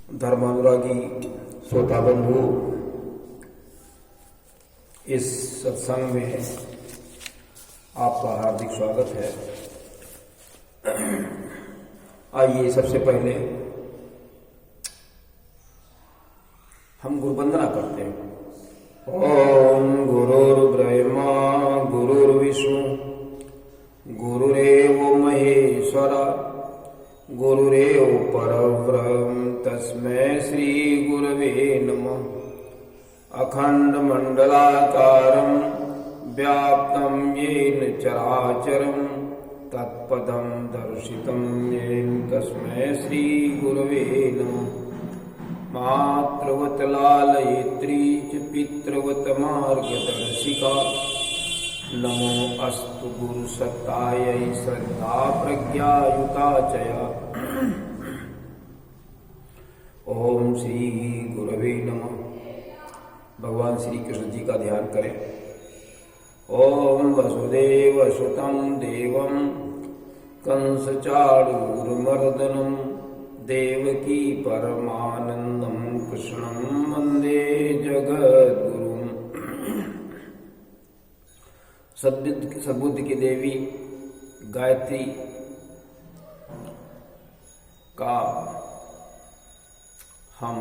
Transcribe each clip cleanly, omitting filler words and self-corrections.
धर्मानुरागी श्रोता बंधु, इस सत्संग में आपका हार्दिक स्वागत है। आइए सबसे पहले हम गुरु वंदना करते हैं। ओम गुरुर्ब्रह्मा गुरुर्विष्णु गुरुरेव महेश्वरा गुरुरेव परब्रह्म तस्मै श्री गुरवे नमः। अखंड मंडलाकारं व्याप्तं येन चराचरं तत्पदं दर्शितं येन तस्मै श्री गुरवे नमः। मातृवत लालयित्री च पितृवत मार्गदर्शिका नमो अस्तु गुरुसत्तायै श्रद्धा प्रज्ञायुता चया। ओम श्री गुरवे नमः। भगवान श्री कृष्ण जी का ध्यान करें। ओम वसुदेव सुतं देवं कंसचाणूरमर्दनं देवकी परमानंदं कृष्णं वंदे जगद्गुरुम्। सद्बुद्धि की देवी गायत्री का हम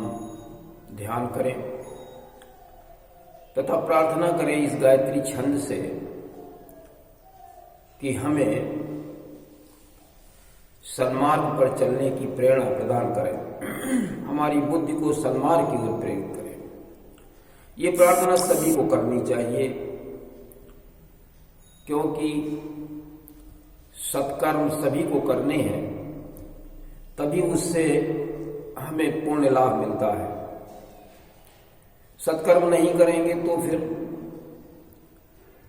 ध्यान करें तथा प्रार्थना करें इस गायत्री छंद से कि हमें सन्मार्ग पर चलने की प्रेरणा प्रदान करें, हमारी बुद्धि को सन्मार्ग की ओर प्रेरित करें। ये प्रार्थना सभी को करनी चाहिए, क्योंकि सत्कर्म सभी को करने हैं, तभी उससे हमें पुण्य लाभ मिलता है। सत्कर्म नहीं करेंगे तो फिर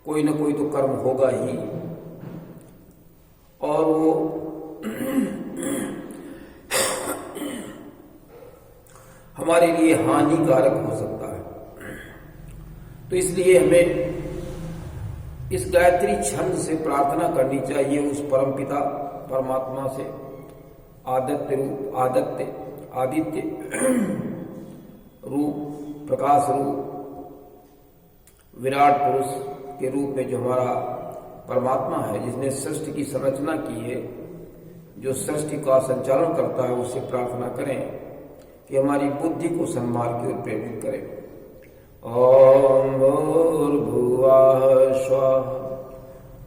कोई ना कोई तो कर्म होगा ही, और वो हमारे लिए हानिकारक हो सकता है। तो इसलिए हमें इस गायत्री छंद से प्रार्थना करनी चाहिए उस परमपिता परमात्मा से, आदित्य रूप, प्रकाश रूप, विराट पुरुष के रूप में जो हमारा परमात्मा है, जिसने सृष्टि की संरचना की है, जो सृष्टि का संचालन करता है, उससे प्रार्थना करें कि हमारी बुद्धि को सन्मार्ग की ओर प्रेरित करें। ओम भूर्भुवः स्वः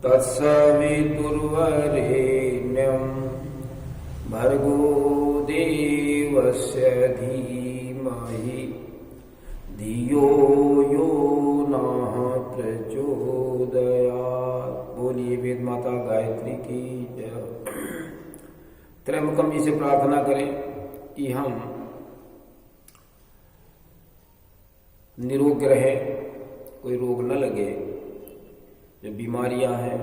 तत्सवितुर्वरेण्यं भर्गो देवस्य धीमहि धियो यो नः प्रचोदयात्। बोलिए वेद माता गायत्री की जय। त्रयंबकम जी से प्रार्थना करें कि हम निरोग रहे, कोई रोग न लगे, जो बीमारियां हैं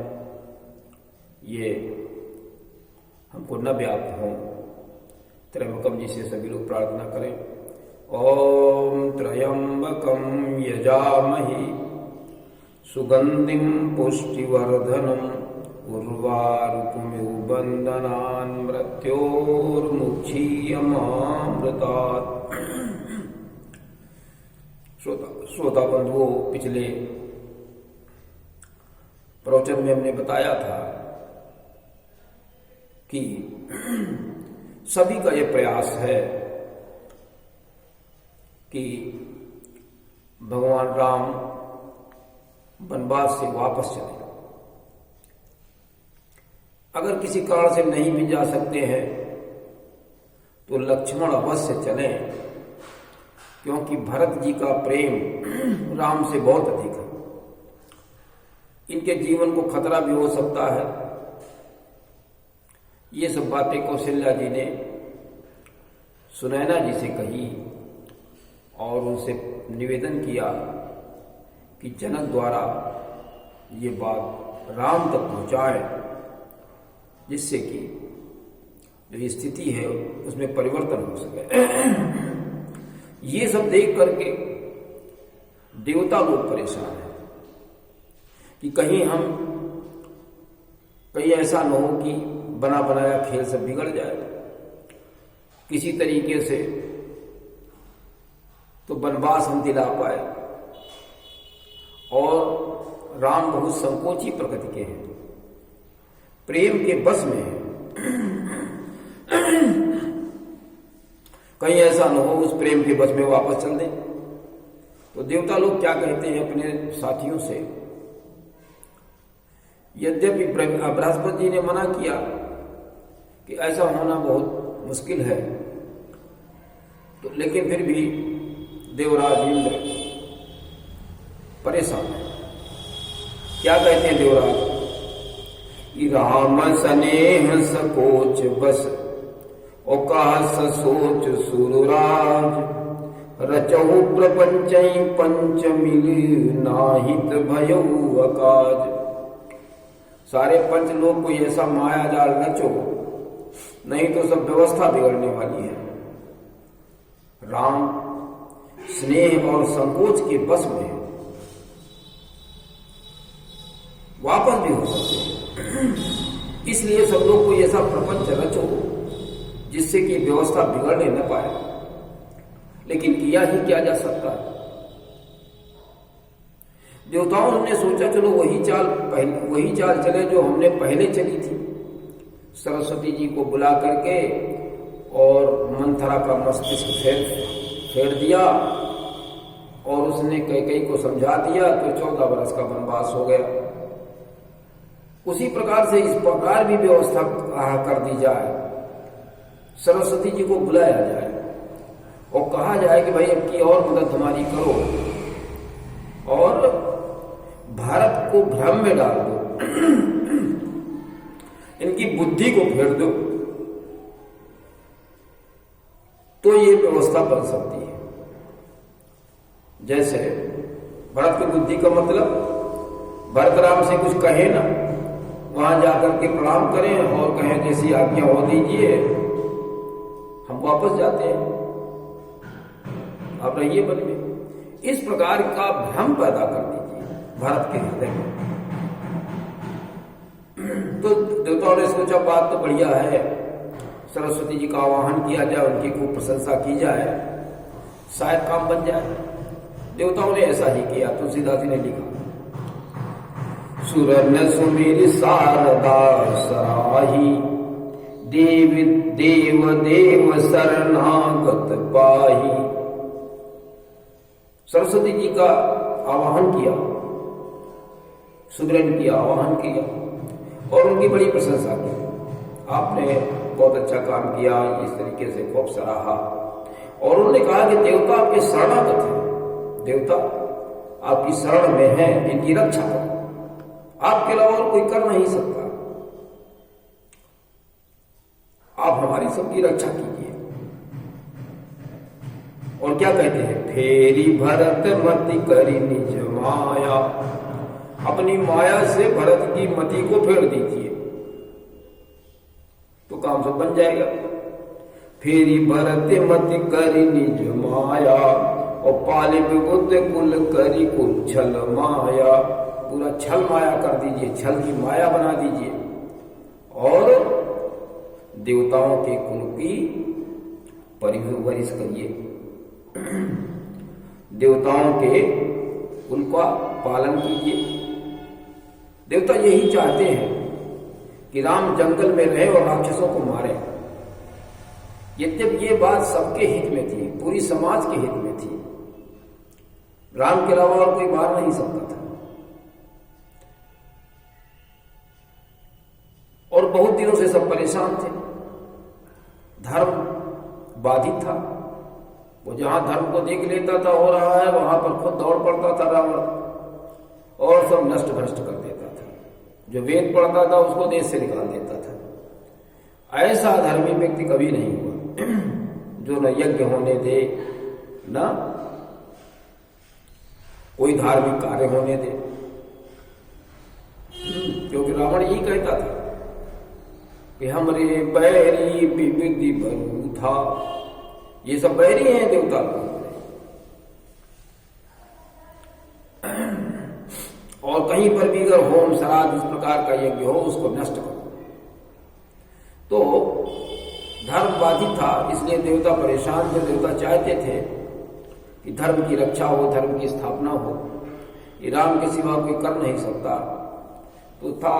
ये हमको न व्याप्त हों। त्रयंबकम जी से सभी लोग प्रार्थना करें। ओम त्र्यंबकम यजामहि सुगंधिं पुष्टिवर्धनम् उर्वारुकमिव बंधनान् मृत्योर्मुक्षीयमामृतात्। श्रोता बंधुओं, पिछले प्रवचन में हमने बताया था कि सभी का यह प्रयास है कि भगवान राम वनवास से वापस चले। अगर किसी कारण से नहीं भी जा सकते हैं तो लक्ष्मण अवश्य चलें, क्योंकि भरत जी का प्रेम राम से बहुत अधिक है। इनके जीवन को खतरा भी हो सकता है। ये सब बातें कौशल्या जी ने सुनैना जी से कही और उनसे निवेदन किया कि जनक द्वारा ये बात राम तक पहुंचाए, जिससे कि जो स्थिति है उसमें परिवर्तन हो सके। ये सब देख करके देवता लोग परेशान हैं कि कहीं ऐसा न हो कि बना बनाया खेल सब बिगड़ जाए। किसी तरीके से तो वनवास हम दिला पाए। और राम बहुत संकोची प्रकृति के हैं, प्रेम के बस में हैं। कहीं ऐसा न हो उस प्रेम के बस में वापस चल दें। तो देवता लोग क्या कहते हैं अपने साथियों से, यद्यपि बृहस्पति जी ने मना किया कि ऐसा होना बहुत मुश्किल है, तो लेकिन फिर भी देवराज इंद्र परेशान है। क्या कहते हैं देवराज, राम स्नेह सकोच बस औकाश सोच सुरराज, रचहु प्रपंच पंच मिल नाहित भयउ अकाज। सारे पंच लोग कोई ऐसा माया जाल रचो, नहीं तो सब व्यवस्था बिगड़ने वाली है। राम स्नेह और संकोच के बस में है, वापस भी हो सकते हैं। इसलिए सब लोग कोई ऐसा प्रपंच रचो जिससे कि व्यवस्था बिगड़ने न पाए, लेकिन किया ही क्या जा सकता है। देवताओं ने सोचा चलो वही चाल चले जो हमने पहले चली थी। सरस्वती जी को बुला करके और मंथरा का मस्तिष्क फेर दिया और उसने कैकेयी को समझा दिया, तो 14 वर्ष का वनवास हो गया। उसी प्रकार से इस प्रकार भी व्यवस्था कर दी जाए, सरस्वती जी को बुलाया जाए और कहा जाए कि भाई अब की और मदद हमारी करो और भारत को भ्रम में डाल दो, इनकी बुद्धि को फेर दो, तो ये व्यवस्था बन सकती है। जैसे भरत की बुद्धि का मतलब भरत राम से कुछ कहे ना, वहां जाकर के प्रणाम करें और कहें जैसी आज्ञा हो दीजिए, हम वापस जाते हैं, आप रहिए बन में। इस प्रकार का भ्रम पैदा कर दीजिए भारत के हृदय में। तो देवताओं ने सोचा बात तो बढ़िया है, सरस्वती जी का आवाहन किया जाए, उनकी खूब प्रशंसा की जाए, शायद काम बन जाए। देवताओं ने ऐसा ही किया। तुलसीदास जी ने लिखा, सुरन सुमिर शारदा सराही, देव देव देव शरणागत पाही। सरस्वती जी का आवाहन किया, सुमिरन किया, आवाहन किया और उनकी बड़ी प्रशंसा की। आपने बहुत अच्छा काम किया, इस तरीके से खूब सराहा। और उन्होंने कहा कि देवता आपके शरणागत हैं, देवता आपकी शरण में है, इनकी रक्षा करो, आपके अलावा और कोई कर नहीं सकता, आप हमारी सबकी रक्षा कीजिए। और क्या कहते हैं, फेरी भरत मति करी निज माया, अपनी माया से भरत की मति को फेर दीजिए तो काम सब बन जाएगा। फेरी भरत मति करी निज माया, और पाले बुद्ध कुल करी कुल छल माया, पूरा छल माया कर दीजिए, छल की माया बना दीजिए और देवताओं के कुल की परिवरिश करिए, देवताओं के कुल का पालन कीजिए। देवता यही चाहते हैं कि राम जंगल में रहे और राक्षसों को मारे। यद्यपि ये बात सबके हित में थी, पूरी समाज के हित में थी, राम के अलावा और कोई मार नहीं सकता था। और बहुत दिनों से सब परेशान थे, धर्म बाधित था। वो जहां धर्म को देख लेता था हो रहा है, वहां पर खुद दौड़ पड़ता था रावण और सब नष्ट भ्रष्ट कर देता था। जो वेद पढ़ता था उसको देश से निकाल देता था। ऐसा धर्मी व्यक्ति कभी नहीं हुआ जो न यज्ञ होने दे, न कोई धार्मिक कार्य होने दे। क्योंकि रावण यही कहता था कि हमरे बैरी विविधि बरू था। ये सब बैरी हैं देवता लोग। और कहीं पर भी अगर होम श्राद्ध इस प्रकार का यज्ञ हो, उसको नष्ट करो। तो धर्म बाधित था, इसलिए देवता परेशान थे। देवता चाहते थे कि धर्म की रक्षा हो, धर्म की स्थापना हो, ये राम के सिवा कोई कर नहीं सकता। तो था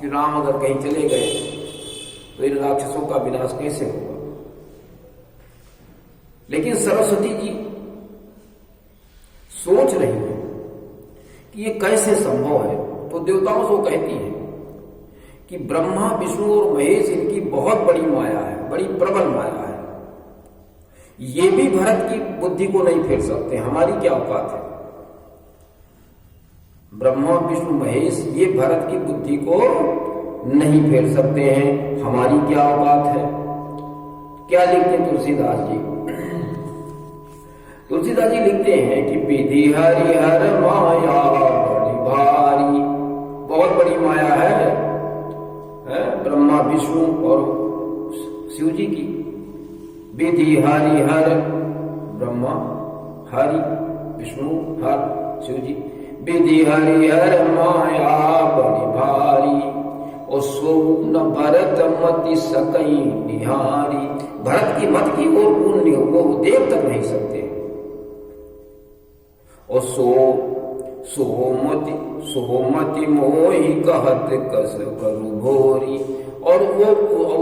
कि राम अगर कहीं चले गए तो इन राक्षसों का विनाश कैसे होगा। लेकिन सरस्वती जी सोच रही है कि ये कैसे संभव है। तो देवताओं से कहती है कि ब्रह्मा, विष्णु और महेश इनकी बहुत बड़ी माया है, बड़ी प्रबल माया है, ये भी भरत की बुद्धि को नहीं फेर सकते, हमारी क्या औकात है। ब्रह्मा, विष्णु, महेश ये भरत की बुद्धि को नहीं फेर सकते हैं, हमारी क्या औकात है। क्या लिखते हैं तुलसीदास जी? तुलसीदास जी लिखते हैं कि विधि हरिहर माया बड़ी भारी, बहुत बड़ी माया है ब्रह्मा, विष्णु और शिव जी की। विधि हरिहर, ब्रह्मा हरि, विष्णु हर, शिव जी। विधि हरिहर माया बड़ी भारी, और सो न भरत मति सकई निहारी। भरत की मत की ओर पुण्य वो देख तक नहीं सकते। और सोमति मोहि कहत कस करु भोरी। और वो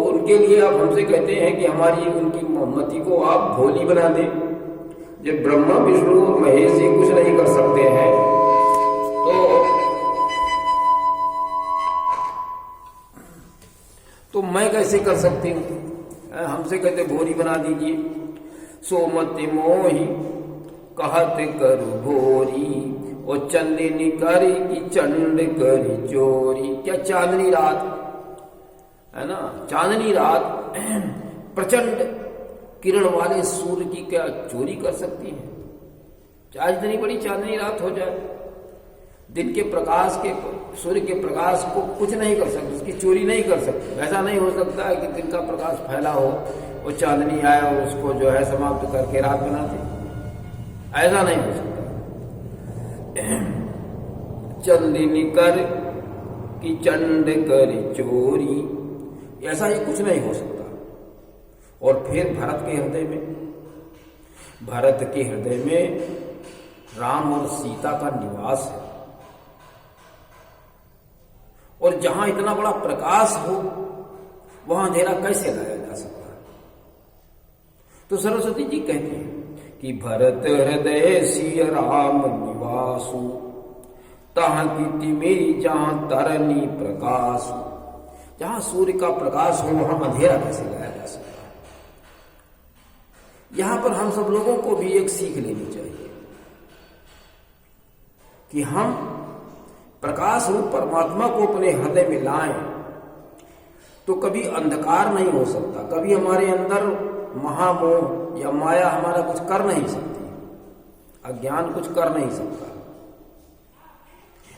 उनके लिए आप हमसे कहते हैं कि हमारी उनकी मति को आप भोली बना दें। जब ब्रह्मा, विष्णु और महेश जी कुछ नहीं कर सकते हैं तो मैं कैसे कर सकती हूं। हमसे कहते भोरी बना दीजिए। सोमति मोहि कहत करु भोरी, और चंदिनी करी की चंड करी चोरी। क्या चांदनी रात है ना, चांदनी रात प्रचंड किरण वाले सूर्य की क्या चोरी कर सकती है। चाहे इतनी बड़ी चांदनी रात हो जाए, दिन के प्रकाश के, सूर्य के प्रकाश को कुछ नहीं कर सकती, उसकी चोरी नहीं कर सकती। ऐसा नहीं हो सकता है कि दिन का प्रकाश फैला हो और चांदनी आए और उसको जो है समाप्त करके रात बना दे। ऐसा नहीं हो सकता। चंदिनी कर की चंड करी चोरी, ऐसा ही कुछ नहीं हो सकता। और फिर भरत के हृदय में राम और सीता का निवास है, और जहां इतना बड़ा प्रकाश हो वहां अंधेरा कैसे लाया जा सकता है। तो सरस्वती जी कहती हैं कि भरत हृदय सिय राम निवासु, तहाँ की तिमिरी जहां तरनी प्रकाश। जहां सूर्य का प्रकाश हो वहां अंधेरा कैसे लाया जा सकता है। यहां पर हम सब लोगों को भी एक सीख लेनी चाहिए कि हम प्रकाश रूप परमात्मा को अपने हृदय में लाएं तो कभी अंधकार नहीं हो सकता, कभी हमारे अंदर महामोह या माया हमारा कुछ कर नहीं सकती, अज्ञान कुछ कर नहीं सकता।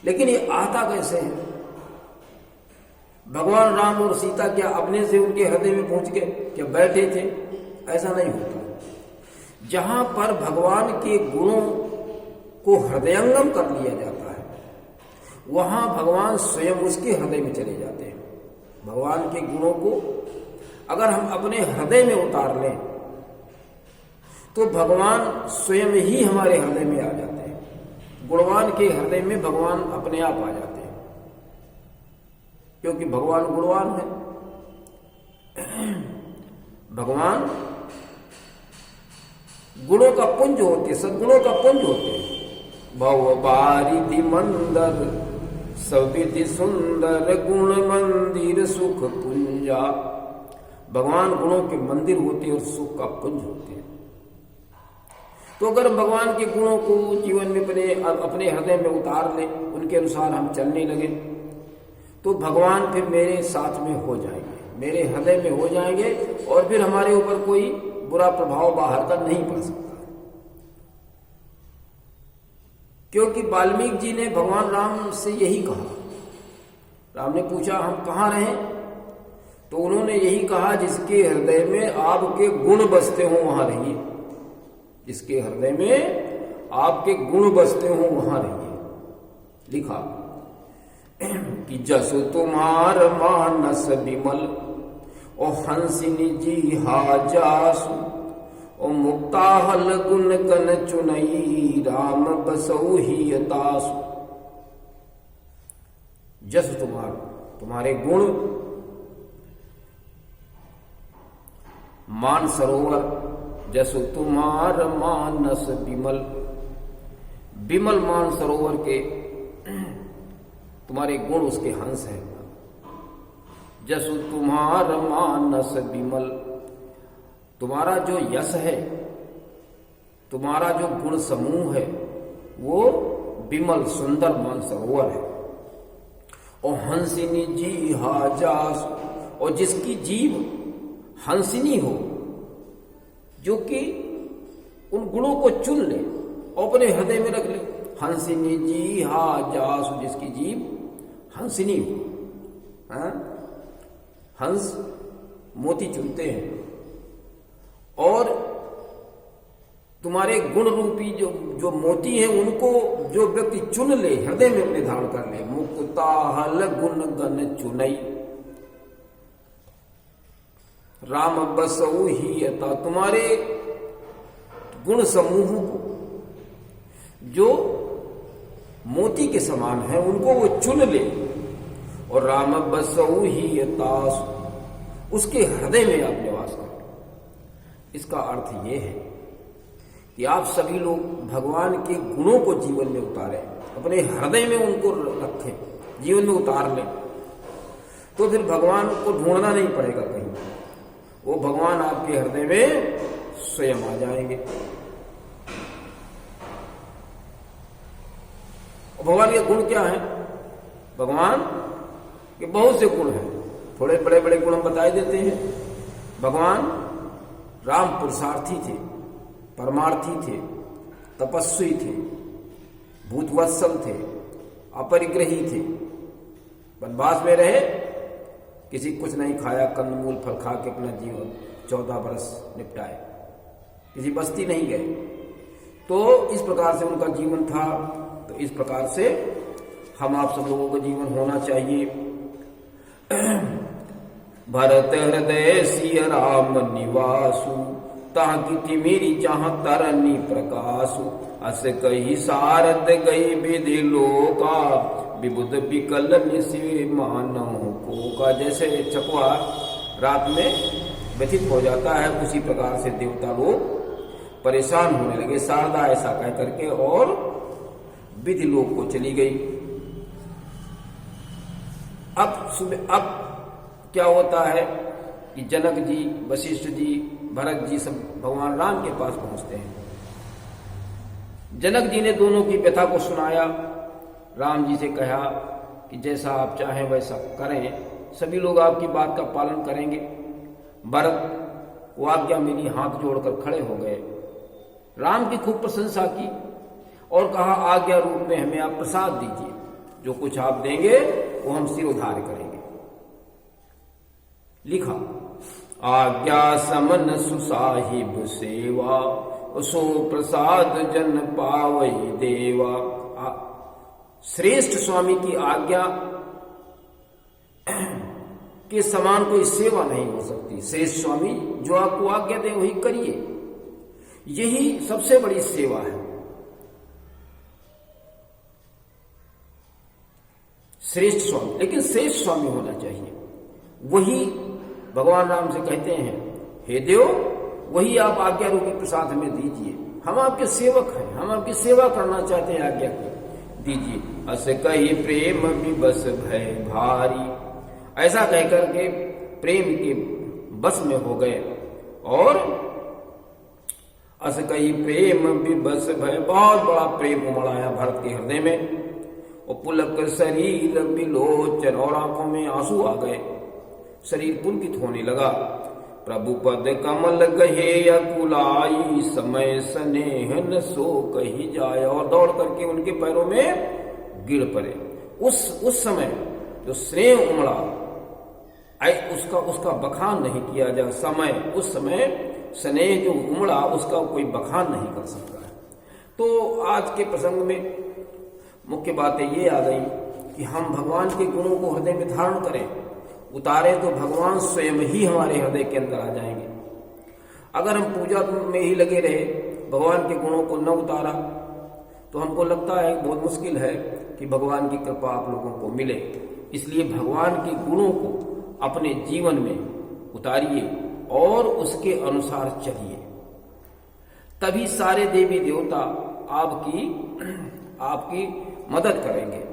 लेकिन ये आता कैसे है? भगवान राम और सीता क्या अपने से उनके हृदय में पहुंच के क्या बैठे थे? ऐसा नहीं होता। जहां पर भगवान के गुणों को हृदयंगम कर लिया जाता है वहां भगवान स्वयं उसके हृदय में चले जाते हैं। भगवान के गुणों को अगर हम अपने हृदय में उतार लें तो भगवान स्वयं ही हमारे हृदय में आ जाते हैं। गुणवान के हृदय में भगवान अपने आप आ जाते हैं, क्योंकि भगवान गुणवान है। भगवान गुणों का पुंज होते, सद्गुणों का पुंज होते हैं। भव बारिधि मंदर सविधि सुंदर गुण मंदिर सुख पुंजा। भगवान गुणों के मंदिर होते और सुख का पुंज होते हैं। तो अगर भगवान के गुणों को जीवन में अपने हृदय में उतार लें, उनके अनुसार हम चलने लगे तो भगवान फिर मेरे साथ में हो जाएंगे, मेरे हृदय में हो जाएंगे, और फिर हमारे ऊपर कोई बुरा प्रभाव बाहर का नहीं पड़ सकता। क्योंकि वाल्मीकि जी ने भगवान राम से यही कहा। राम ने पूछा हम कहाँ रहें, तो उन्होंने यही कहा जिसके हृदय में आपके गुण बसते हो वहां रहिए। जिसके हृदय में आपके गुण बसते हो वहां रहिए। लिखा कि जसु तुम्हार मानस विमल, और हंसिनी जी हा जासु, और मुक्ता हल गुण कन चुनई राम बसऊ ही तासु। जस तुम्हारे गुण मान सरोवर जसु तुम्हार मानस विमल। विमल मान सरोवर के तुम्हारे गुण उसके हंस हैं। जसु तुम्हार मानस विमल, तुम्हारा जो यश है, तुम्हारा जो गुण समूह है वो विमल सुंदर मान सरोवर है। और हंसिनी जी हाजास, और जिसकी जीव हंसिनी हो, जो कि उन गुणों को चुन ले और अपने हृदय में रख ले। हंसिनी जी हाजास, जिसकी जीव हंसिनी हो। हंस मोती चुनते हैं और तुम्हारे गुण रूपी जो मोती है उनको जो व्यक्ति चुन ले, हृदय में अपने धारण कर ले। मुक्ता हल गुण गण चुनई राम बसऊ ही यता, तुम्हारे गुण समूह को जो मोती के समान है उनको वो चुन ले और राम बसऊ ही यता, उसके हृदय में आप निवास करें। इसका अर्थ ये है कि आप सभी लोग भगवान के गुणों को जीवन में उतारें, अपने हृदय में उनको रखें, जीवन में उतार लें, तो फिर भगवान को ढूंढना नहीं पड़ेगा कहीं, वो भगवान आपके हृदय में स्वयं आ जाएंगे। और भगवान के गुण क्या हैं? भगवान के बहुत से गुण हैं, थोड़े बड़े बड़े गुण हम बताए देते हैं। भगवान राम पुरुषार्थी थे, परमार्थी थे, तपस्वी थे, भूतवत्सल थे, अपरिग्रही थे, वनवास में रहे, किसी कुछ नहीं खाया, कंदमूल फल खा के अपना जीवन 14 बरस निपटाए, किसी बस्ती नहीं गए। तो इस प्रकार से उनका जीवन था। तो इस प्रकार से हम आप सब लोगों का जीवन होना चाहिए। भरत हृदय सिय राम निवासु, ताकि थी मेरी जहां तरनी प्रकाशु। अस कही सारद गई विधि लोका, विबुध विकल निशि मानव को का। जैसे चकवा रात में व्यथित हो जाता है, उसी प्रकार से देवता लोग परेशान होने लगे। शारदा ऐसा कह करके और विधि लोक को चली गई। अब क्या होता है कि जनक जी, वशिष्ठ जी, भरत जी सब भगवान राम के पास पहुंचते हैं। जनक जी ने दोनों की व्यथा को सुनाया, राम जी से कहा कि जैसा आप चाहें वैसा करें, सभी लोग आपकी बात का पालन करेंगे। भरत वो आज्ञा मिली, हाथ जोड़कर खड़े हो गए, राम की खूब प्रशंसा की और कहा आज्ञा रूप में हमें आप प्रसाद दीजिए, जो कुछ आप देंगे वो हम सिरोधार्य करेंगे। लिखा आज्ञा समन सुसाहिब सेवा, सो प्रसाद जन पावई देवा। श्रेष्ठ स्वामी की आज्ञा के समान कोई सेवा नहीं हो सकती। श्रेष्ठ स्वामी जो आपको आज्ञा दे वही करिए, यही सबसे बड़ी सेवा है। श्रेष्ठ स्वामी, लेकिन श्रेष्ठ स्वामी होना चाहिए। वही भगवान राम से कहते हैं, हे देव, वही आप आज्ञा रूपी प्रसाद हमें दीजिए, हम आपके सेवक हैं, हम आपकी सेवा करना चाहते हैं, आज्ञा दीजिए। अस कही प्रेम विबस भय भारी, ऐसा कहकर के प्रेम के बस में हो गए। और अस कही प्रेम विबस भय, बहुत बड़ा प्रेम उमड़ आया भरत के हृदय में। और पुलक शरीर विलोचन, और आंखों में आंसू आ गए, शरीर पुलकित होने लगा। प्रभु पद कमल गहे अकुलाई, समय स्नेह न सो कही जाए, और दौड़ करके उनके पैरों में गिर पड़े। उस समय जो स्नेह उमड़ा, उसका बखान नहीं किया जा। समय, उस समय स्नेह जो उमड़ा उसका कोई बखान नहीं कर सकता है। तो आज के प्रसंग में मुख्य बातें ये आ गई कि हम भगवान के गुणों को हृदय में धारण करें, उतारें, तो भगवान स्वयं ही हमारे हृदय के अंदर आ जाएंगे। अगर हम पूजा में ही लगे रहे, भगवान के गुणों को न उतारा, तो हमको लगता है बहुत मुश्किल है कि भगवान की कृपा आप लोगों को मिले। इसलिए भगवान के गुणों को अपने जीवन में उतारिए और उसके अनुसार चलिए, तभी सारे देवी देवता आपकी मदद करेंगे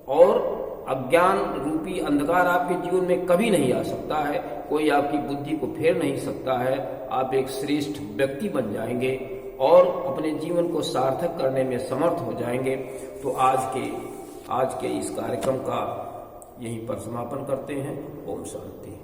और अज्ञान रूपी अंधकार आपके जीवन में कभी नहीं आ सकता है। कोई आपकी बुद्धि को फेर नहीं सकता है। आप एक श्रेष्ठ व्यक्ति बन जाएंगे और अपने जीवन को सार्थक करने में समर्थ हो जाएंगे। तो आज के इस कार्यक्रम का यहीं पर समापन करते हैं। ओम शांति।